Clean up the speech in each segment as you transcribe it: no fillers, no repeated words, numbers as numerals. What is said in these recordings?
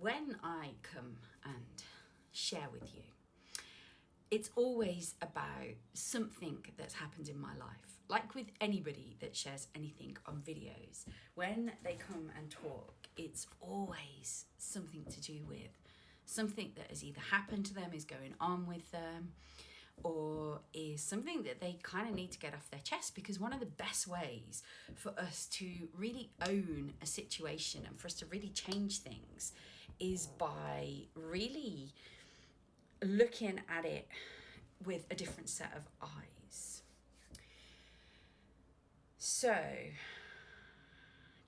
when I come and share with you, it's always about something that's happened in my life. Like with anybody that shares anything on videos, when they come and talk, it's always something to do with something that has either happened to them, is going on with them, or is something that they kind of need to get off their chest. Because one of the best ways for us to really own a situation and for us to really change things is by really looking at it with a different set of eyes. So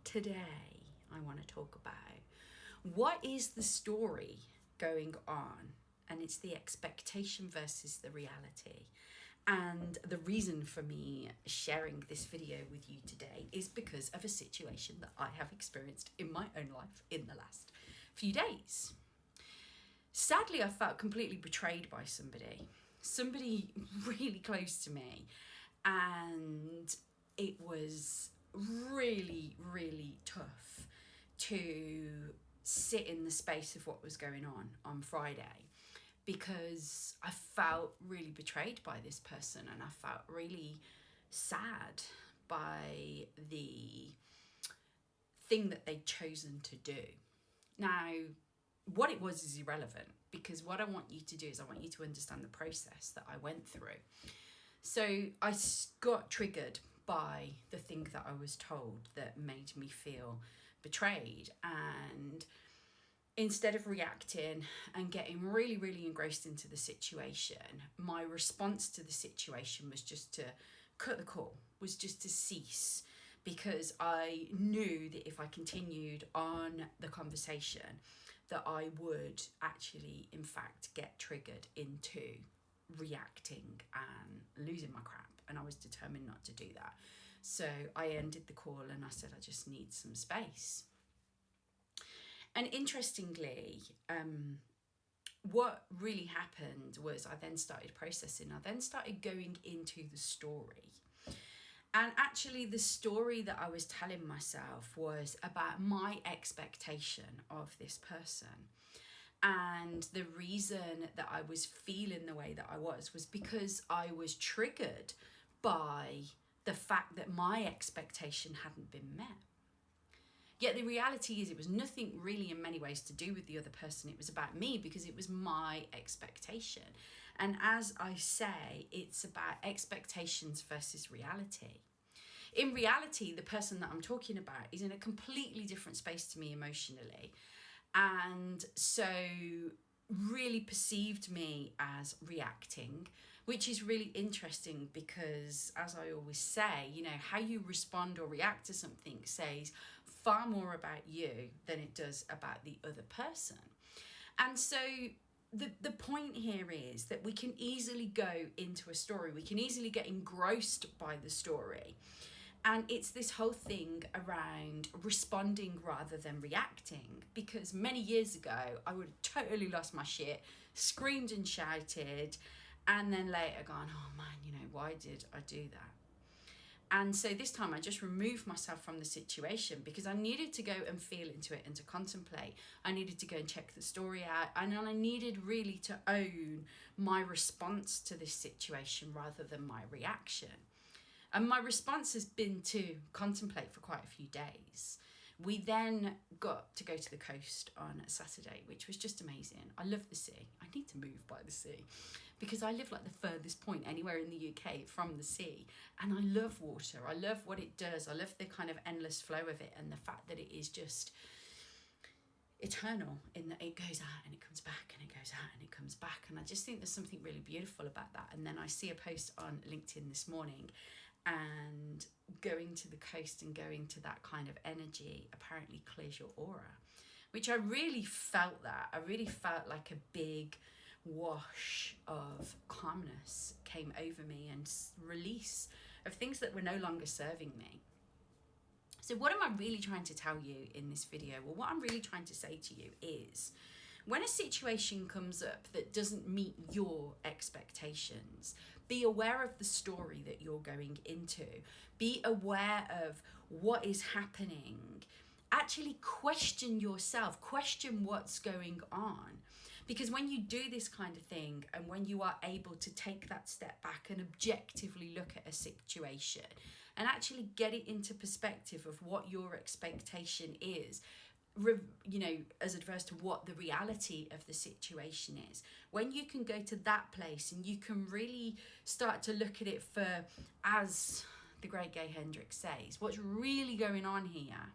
today I want to talk about what is the story going on, and it's the expectation versus the reality. And the reason for me sharing this video with you today is because of a situation that I have experienced in my own life in the last few days. Sadly, I felt completely betrayed by somebody really close to me, and it was really, really tough to sit in the space of what was going on Friday, because I felt really betrayed by this person, and I felt really sad by the thing that they'd chosen to do. Now, what it was is irrelevant, because what I want you to do is I want you to understand the process that I went through. So I got triggered by the thing that I was told that made me feel betrayed, and instead of reacting and getting really, really engrossed into the situation, my response to the situation was just to cut the call, was just to cease, because I knew that if I continued on the conversation that I would actually, in fact, get triggered into reacting and losing my crap, and I was determined not to do that. So I ended the call and I said I just need some space. And interestingly, what really happened was I then started processing. I then started going into the story. And actually the story that I was telling myself was about my expectation of this person. And the reason that I was feeling the way that I was because I was triggered by the fact that my expectation hadn't been met. Yet the reality is it was nothing really in many ways to do with the other person. It was about me, because it was my expectation. And as I say, it's about expectations versus reality. In reality, the person that I'm talking about is in a completely different space to me emotionally. And so really perceived me as reacting, which is really interesting because, as I always say, you know, how you respond or react to something says far more about you than it does about the other person. And so the point here is that we can easily go into a story, we can easily get engrossed by the story. And it's this whole thing around responding rather than reacting, because many years ago, I would have totally lost my shit, screamed and shouted, and then later gone, oh man, you know, why did I do that? And so this time I just removed myself from the situation because I needed to go and feel into it and to contemplate. I needed to go and check the story out, and I needed really to own my response to this situation rather than my reaction. And my response has been to contemplate for quite a few days. We then got to go to the coast on a Saturday, which was just amazing. I love the sea. I need to move by the sea because I live like the furthest point anywhere in the UK from the sea. And I love water. I love what it does. I love the kind of endless flow of it, and the fact that it is just eternal in that it goes out and it comes back and it goes out and it comes back. And I just think there's something really beautiful about that. And then I see a post on LinkedIn this morning, and going to the coast and going to that kind of energy apparently clears your aura, which I really felt that. I really felt like a big wash of calmness came over me and release of things that were no longer serving me. So what am I really trying to tell you in this video? Well, what I'm really trying to say to you is, when a situation comes up that doesn't meet your expectations, be aware of the story that you're going into. Be aware of what is happening actually question yourself, question what's going on. Because when you do this kind of thing, and when you are able to take that step back and objectively look at a situation and actually get it into perspective of what your expectation is, you know, as adverse to what the reality of the situation is, when you can go to that place and you can really start to look at it for, as the great Gay Hendricks says, what's really going on here,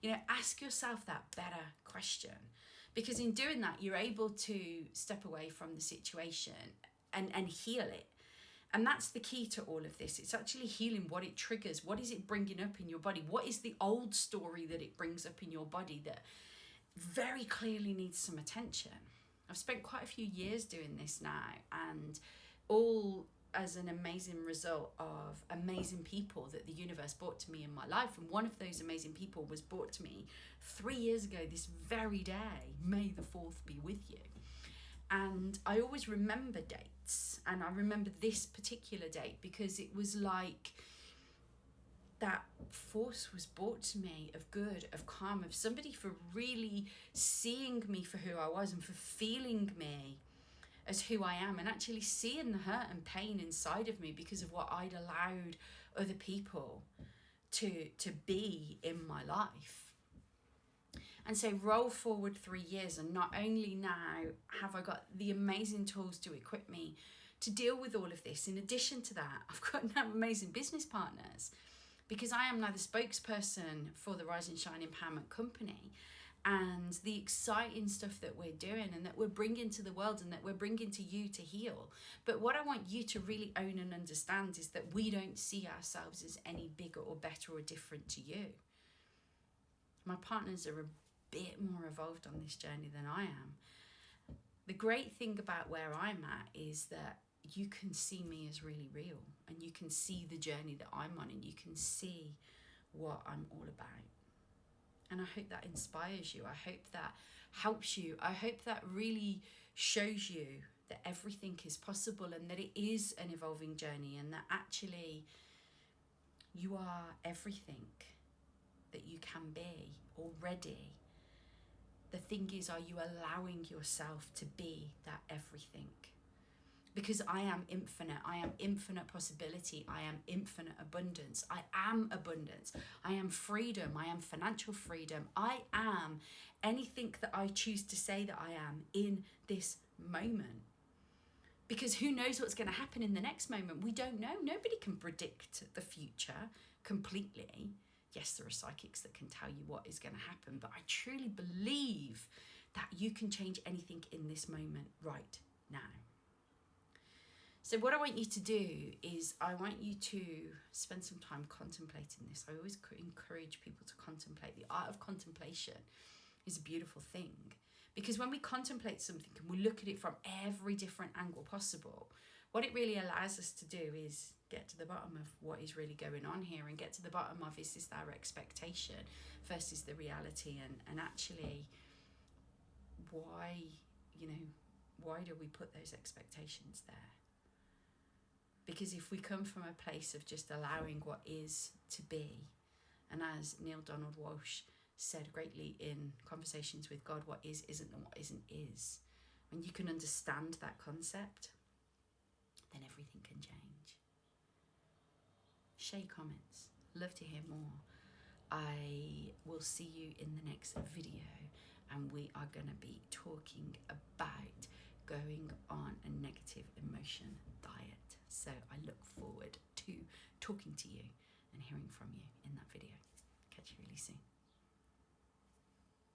you know, ask yourself that better question. Because in doing that, you're able to step away from the situation and heal it. And that's the key to all of this. It's actually healing what it triggers. What is it bringing up in your body? What is the old story that it brings up in your body that very clearly needs some attention? I've spent quite a few years doing this now, and all as an amazing result of amazing people that the universe brought to me in my life. And one of those amazing people was brought to me 3 years ago this very day. May the 4th be with you. And I always remember dates, and I remember this particular date because it was like that force was brought to me of good, of calm, of somebody for really seeing me for who I was and for feeling me as who I am, and actually seeing the hurt and pain inside of me because of what I'd allowed other people to be in my life. And so roll forward 3 years, and not only now have I got the amazing tools to equip me to deal with all of this, in addition to that, I've got now amazing business partners, because I am now the spokesperson for the Rise and Shine Empowerment Company. And the exciting stuff that we're doing and that we're bringing to the world and that we're bringing to you to heal. But what I want you to really own and understand is that we don't see ourselves as any bigger or better or different to you. My partners are a bit more evolved on this journey than I am. The great thing about where I'm at is that you can see me as really real, and you can see the journey that I'm on, and you can see what I'm all about. And I hope that inspires you. I hope that helps you. I hope that really shows you that everything is possible and that it is an evolving journey, and that actually you are everything that you can be already. The thing is, are you allowing yourself to be that everything? Because I am infinite. I am infinite possibility. I am infinite abundance. I am abundance. I am freedom. I am financial freedom. I am anything that I choose to say that I am in this moment. Because who knows what's going to happen in the next moment? We don't know. Nobody can predict the future completely. Yes, there are psychics that can tell you what is going to happen, but I truly believe that you can change anything in this moment right now. So what I want you to do is I want you to spend some time contemplating this. I always encourage people to contemplate. The art of contemplation is a beautiful thing, because when we contemplate something and we look at it from every different angle possible, what it really allows us to do is get to the bottom of what is really going on here, and get to the bottom of, is this our expectation versus the reality, and actually why do we put those expectations there? Because if we come from a place of just allowing what is to be, and as Neil Donald Walsh said greatly in Conversations with God, what is isn't, and what isn't is, when you can understand that concept, then everything can change. Share comments. Love to hear more. I will see you in the next video, and we are going to be talking about going on a negative emotion diet. So I look forward to talking to you and hearing from you in that video. Catch you really soon.